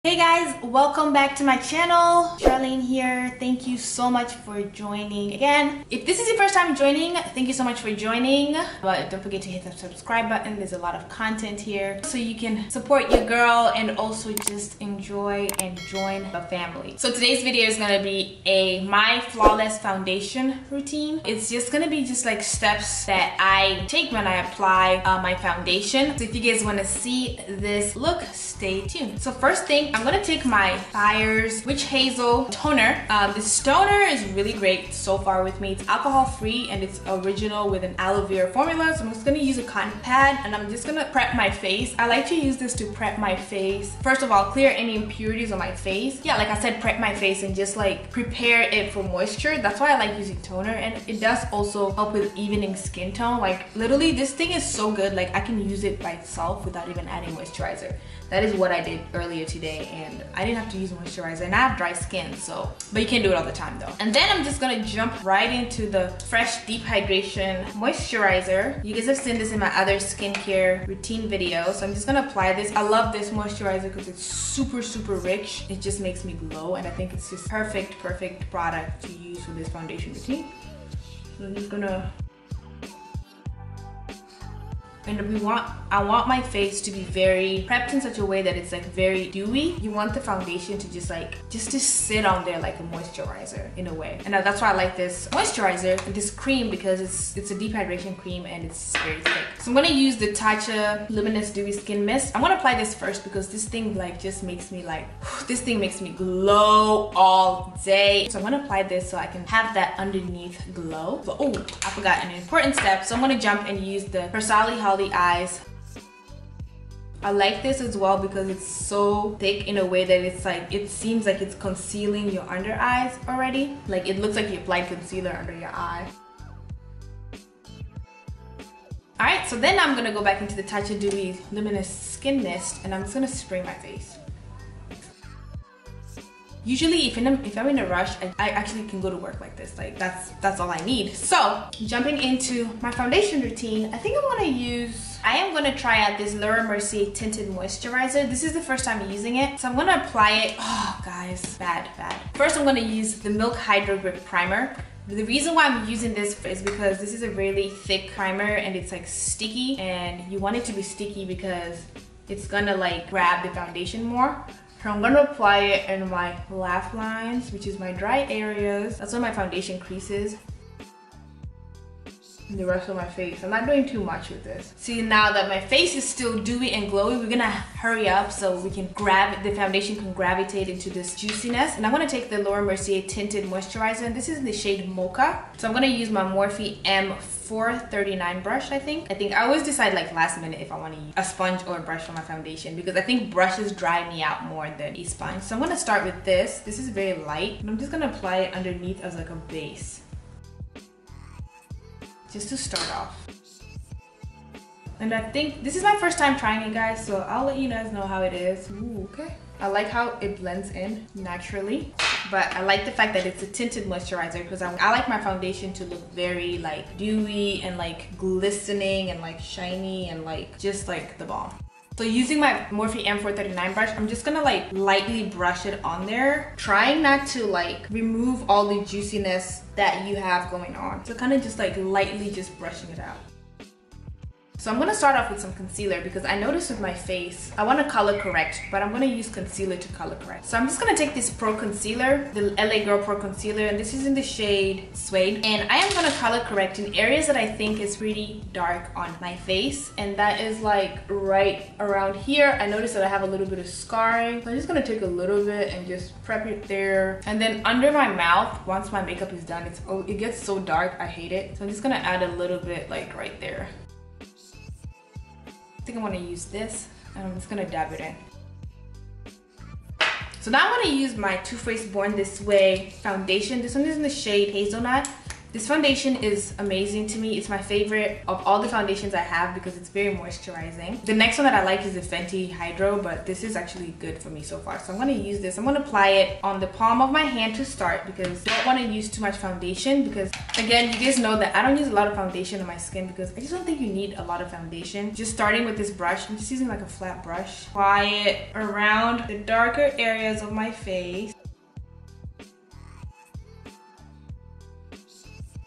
Hey guys, welcome back to my channel. Charlene here. Thank you so much for joining again. If this is your first time joining, thank you so much for joining. But don't forget to hit that subscribe button. There's a lot of content here so you can support your girl and also just enjoy and join the family. So today's video is gonna be my flawless foundation routine. It's just gonna be just like steps that I take when I apply my foundation. So if you guys wanna see this look, stay tuned. So first thing, I'm gonna take my Fire's Witch Hazel toner. This toner is really great so far with me. It's alcohol free and it's original with an aloe vera formula. So I'm just gonna use a cotton pad and I'm just gonna prep my face. I like to use this to prep my face. First of all, clear any impurities on my face. Yeah, like I said, prep my face and just like prepare it for moisture. That's why I like using toner, and it does also help with evening skin tone. Like literally this thing is so good, like I can use it by itself without even adding moisturizer. That is what I did earlier today, and I didn't have to use moisturizer, and I have dry skin, so, but you can't do it all the time though. And then I'm just gonna jump right into the Fresh Deep Hydration Moisturizer. You guys have seen this in my other skincare routine video, so I'm just gonna apply this. I love this moisturizer because it's super rich. It just makes me glow, and I think it's just perfect product to use for this foundation routine. So I'm just gonna, and I want my face to be very prepped in such a way that it's like very dewy. You want the foundation to just to sit on there like a moisturizer in a way. And that's why I like this moisturizer, this cream, because it's a deep hydration cream and it's very thick. So I'm gonna use the Tatcha Luminous Dewy Skin Mist. I'm gonna apply this first because this thing like just makes me like, this thing makes me glow all day. So I'm gonna apply this so I can have that underneath glow. So, oh, I forgot an important step. So I'm gonna jump and use the Persali Holly Eyes. I like this as well because it's so thick in a way that it's like, it seems like it's concealing your under eyes already. Like it looks like you applied concealer under your eye. Alright, so then I'm gonna go back into the Tatcha Dewy Luminous Skin Mist and I'm just gonna spray my face. Usually if I'm in a rush, I actually can go to work like this. Like that's all I need. So jumping into my foundation routine, I think I am gonna try out this Laura Mercier Tinted Moisturizer. This is the first time using it. So I'm gonna apply it. Oh guys, bad. First I'm gonna use the Milk Hydro Grip Primer. The reason why I'm using this is because this is a really thick primer and it's like sticky, and you want it to be sticky because it's gonna like grab the foundation more. So I'm gonna apply it in my laugh lines, which is my dry areas. That's where my foundation creases. And the rest of my face. I'm not doing too much with this. See, now that my face is still dewy and glowy, we're gonna hurry up so we can the foundation can gravitate into this juiciness. And I'm gonna take the Laura Mercier Tinted Moisturizer, and this is in the shade Mocha. So I'm gonna use my Morphe M439 brush, I think. I always decide like last minute if I wanna use a sponge or a brush for my foundation because I think brushes dry me out more than a sponge. So I'm gonna start with this. This is very light, and I'm just gonna apply it underneath as like a base. Just to start off. And I think this is my first time trying it, guys, so I'll let you guys know how it is. Ooh, okay. I like how it blends in naturally, but I like the fact that it's a tinted moisturizer because I like my foundation to look very like dewy and like glistening and like shiny and like just like the bomb. So using my Morphe M439 brush, I'm just gonna like lightly brush it on there, trying not to like remove all the juiciness that you have going on. So kind of just like lightly just brushing it out. So I'm gonna start off with some concealer because I noticed with my face, I wanna color correct, but I'm gonna use concealer to color correct. So I'm just gonna take this Pro Concealer, the LA Girl Pro Concealer, and this is in the shade Suede. And I am gonna color correct in areas that I think is pretty dark on my face. And that is like right around here. I noticed that I have a little bit of scarring. So I'm just gonna take a little bit and just prep it there. And then under my mouth, once my makeup is done, it gets so dark, I hate it. So I'm just gonna add a little bit like right there. I think I want to use this, and I'm just gonna dab it in. So now I'm gonna use my Too Faced Born This Way foundation. This one is in the shade Hazelnut. This foundation is amazing to me. It's my favorite of all the foundations I have because it's very moisturizing. The next one that I like is the Fenty Hydro, but this is actually good for me so far. So I'm going to use this. I'm going to apply it on the palm of my hand to start because I don't want to use too much foundation because, again, you guys know that I don't use a lot of foundation on my skin because I just don't think you need a lot of foundation. Just starting with this brush, I'm just using like a flat brush. Apply it around the darker areas of my face.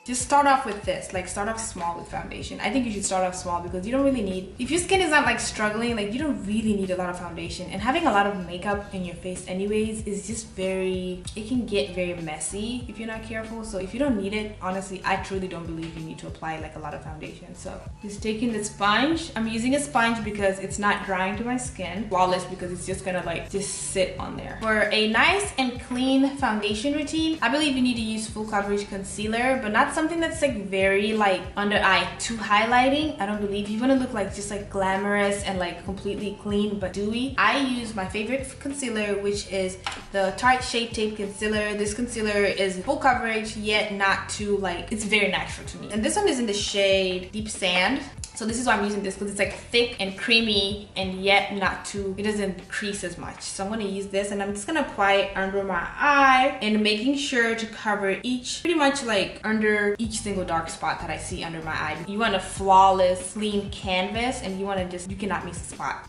Just start off with this, like start off small with foundation. I think you should start off small because you don't really need, if your skin is not like struggling, like you don't really need a lot of foundation. And having a lot of makeup in your face anyways is just very, it can get very messy if you're not careful. So if you don't need it, honestly, I truly don't believe you need to apply like a lot of foundation. So just taking the sponge, I'm using a sponge because it's not drying to my skin. Flawless because it's just gonna like just sit on there. For a nice and clean foundation routine, I believe you need to use full coverage concealer, but not something that's like very like under eye too highlighting. I don't believe you want to look like just like glamorous and like completely clean but dewy. I use my favorite concealer, which is the Tarte Shape Tape Concealer. This concealer is full coverage yet not too like, it's very natural to me. And this one is in the shade Deep Sand. So this is why I'm using this because it's like thick and creamy and yet not too, it doesn't crease as much. So I'm going to use this and I'm just going to apply it under my eye and making sure to cover each, pretty much like under each single dark spot that I see under my eye. You want a flawless, clean canvas and you want to just, you cannot miss a spot.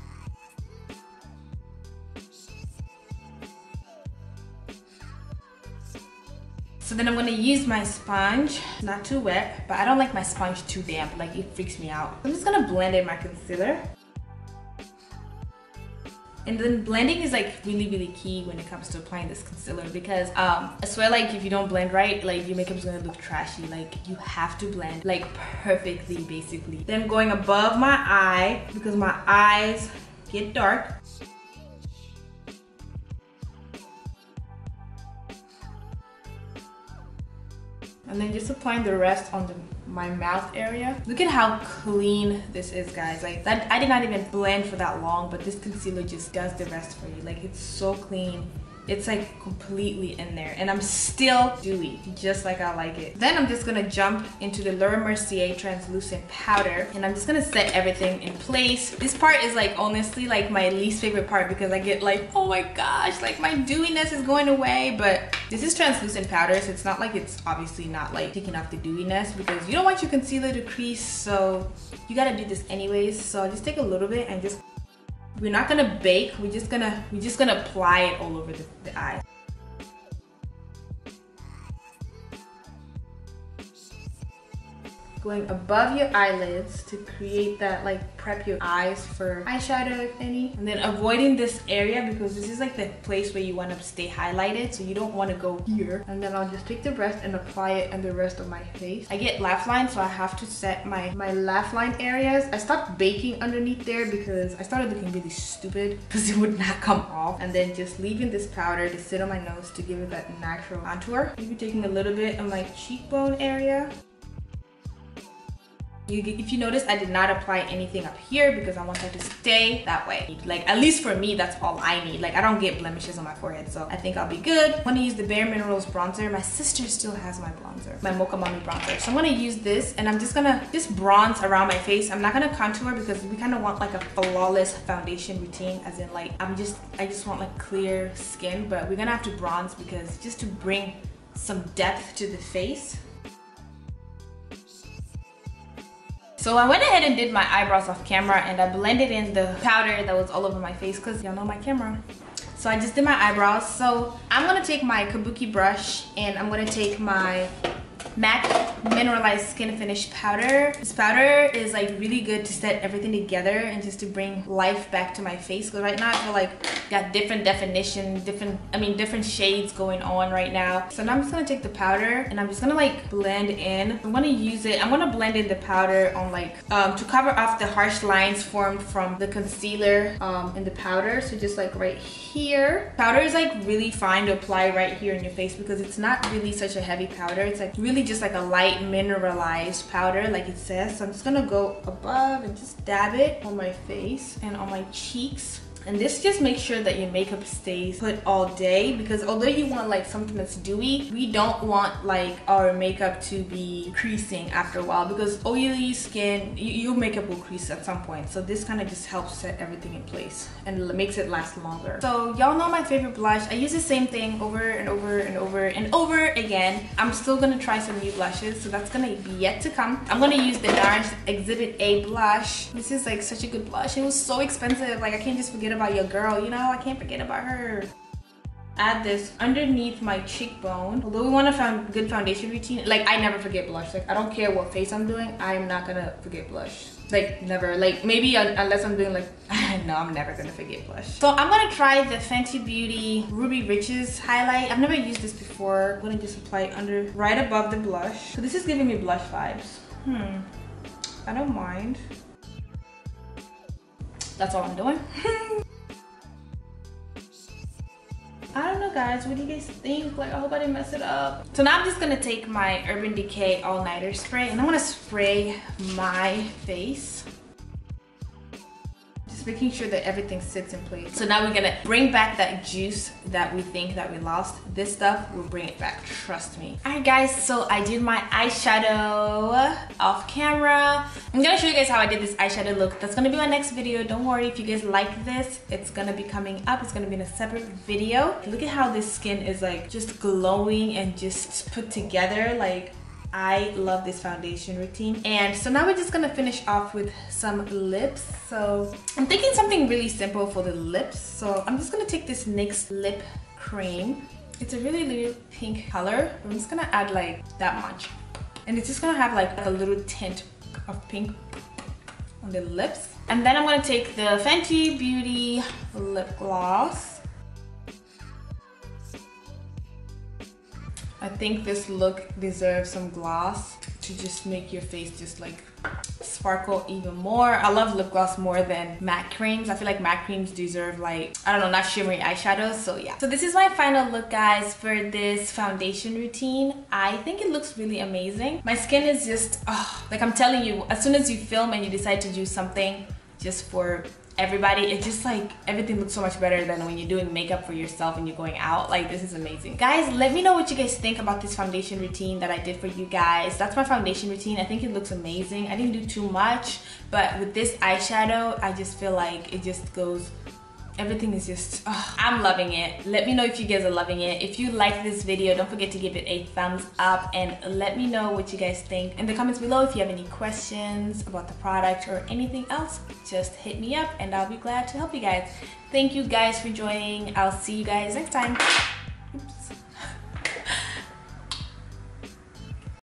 So then I'm gonna use my sponge, not too wet, but I don't like my sponge too damp, like it freaks me out. I'm just gonna blend in my concealer. And then blending is like really key when it comes to applying this concealer because I swear like if you don't blend right, like your makeup is gonna look trashy. Like you have to blend like perfectly basically. Then going above my eye because my eyes get dark. And then just applying the rest on my mouth area. Look at how clean this is, guys. Like that, I did not even blend for that long, but this concealer just does the rest for you. Like it's so clean. It's like completely in there and I'm still dewy, just like I like it. Then I'm just gonna jump into the Laura Mercier translucent powder and I'm just gonna set everything in place. This part is like honestly like my least favorite part because I get like, oh my gosh, like my dewiness is going away, but this is translucent powder, so it's not like, it's obviously not like taking off the dewiness because you don't want your concealer to crease, so you gotta do this anyways. So just take a little bit and just, we're not gonna bake, we're just gonna apply it all over the eye. Going above your eyelids to create that, like prep your eyes for eyeshadow if any. And then avoiding this area because this is like the place where you want to stay highlighted, so you don't want to go here. And then I'll just take the rest and apply it on the rest of my face. I get laugh lines, so I have to set my laugh line areas. I stopped baking underneath there because I started looking really stupid because it would not come off. And then just leaving this powder to sit on my nose to give it that natural contour. Maybe taking a little bit on my cheekbone area. If you notice, I did not apply anything up here because I want that to stay that way. Like, at least for me, that's all I need. Like, I don't get blemishes on my forehead, so I think I'll be good. I'm gonna use the Bare Minerals bronzer. My sister still has my bronzer, my Mocha Mommy bronzer. So I'm gonna use this, and I'm just gonna bronze around my face. I'm not gonna contour because we kind of want like a flawless foundation routine, as in like, I just want like clear skin, but we're gonna have to bronze because just to bring some depth to the face. So I went ahead and did my eyebrows off camera and I blended in the powder that was all over my face because y'all know my camera. So I just did my eyebrows. So I'm gonna take my kabuki brush and I'm gonna take my MAC Mineralized Skin Finish powder. This powder is like really good to set everything together and just to bring life back to my face. Because right now I feel like got different definition, different shades going on right now. So now I'm just gonna take the powder and I'm just gonna like blend in. I'm gonna use it, I'm gonna blend in the powder on like, to cover off the harsh lines formed from the concealer and the powder. So just like right here. Powder is like really fine to apply right here in your face because it's not really such a heavy powder. It's like really just like a light mineralized powder like it says. So I'm just gonna go above and just dab it on my face and on my cheeks. And this just makes sure that your makeup stays put all day, because although you want like something that's dewy, we don't want like our makeup to be creasing after a while, because oily skin, your makeup will crease at some point. So this kind of just helps set everything in place and makes it last longer. So y'all know my favorite blush. I use the same thing over and over and over and over again. I'm still gonna try some new blushes, so that's gonna be yet to come. I'm gonna use the NARS Exhibit A blush. This is like such a good blush. It was so expensive. Like I can't just forget about your girl, you know? I can't forget about her. Add this underneath my cheekbone. Although we want a good foundation routine, like I never forget blush. Like I don't care what face I'm doing, I'm not gonna forget blush. Like never. Like maybe unless I'm doing like, no, I'm never gonna forget blush. So I'm gonna try the Fenty Beauty Ruby Riches highlight. I've never used this before. I'm gonna just apply it under, right above the blush. So this is giving me blush vibes. I don't mind. That's all I'm doing. I don't know guys, what do you guys think? Like I hope I didn't mess it up. So now I'm just gonna take my Urban Decay All Nighter spray and I'm gonna spray my face. Just making sure that everything sits in place. So now we're gonna bring back that juice that we think that we lost. This stuff will bring it back, trust me. Alright guys, so I did my eyeshadow off camera. I'm gonna show you guys how I did this eyeshadow look. That's gonna be my next video. Don't worry if you guys like this. It's gonna be coming up. It's gonna be in a separate video. Look at how this skin is like just glowing and just put together. Like I love this foundation routine. And so now we're just gonna finish off with some lips. So I'm thinking something really simple for the lips. So I'm just gonna take this NYX lip cream. It's a really little pink color. I'm just gonna add like that much. And it's just gonna have like a little tint of pink on the lips. And then I'm gonna take the Fenty Beauty lip gloss. I think this look deserves some gloss to just make your face just like sparkle even more. I love lip gloss more than matte creams. I feel like matte creams deserve like, I don't know, not shimmery eyeshadows. So yeah. So this is my final look guys for this foundation routine. I think it looks really amazing. My skin is just, like I'm telling you, as soon as you film and you decide to do something just for everybody, it just like everything looks so much better than when you're doing makeup for yourself and you're going out. Like this is amazing. Guys, let me know what you guys think about this foundation routine that I did for you guys. That's my foundation routine. I think it looks amazing. I didn't do too much, but with this eyeshadow, I just feel like it just goes, everything is just, I'm loving it. Let me know if you guys are loving it. If you like this video, don't forget to give it a thumbs up and let me know what you guys think in the comments below. If you have any questions about the product or anything else, just hit me up and I'll be glad to help you guys. Thank you guys for joining. I'll see you guys next time.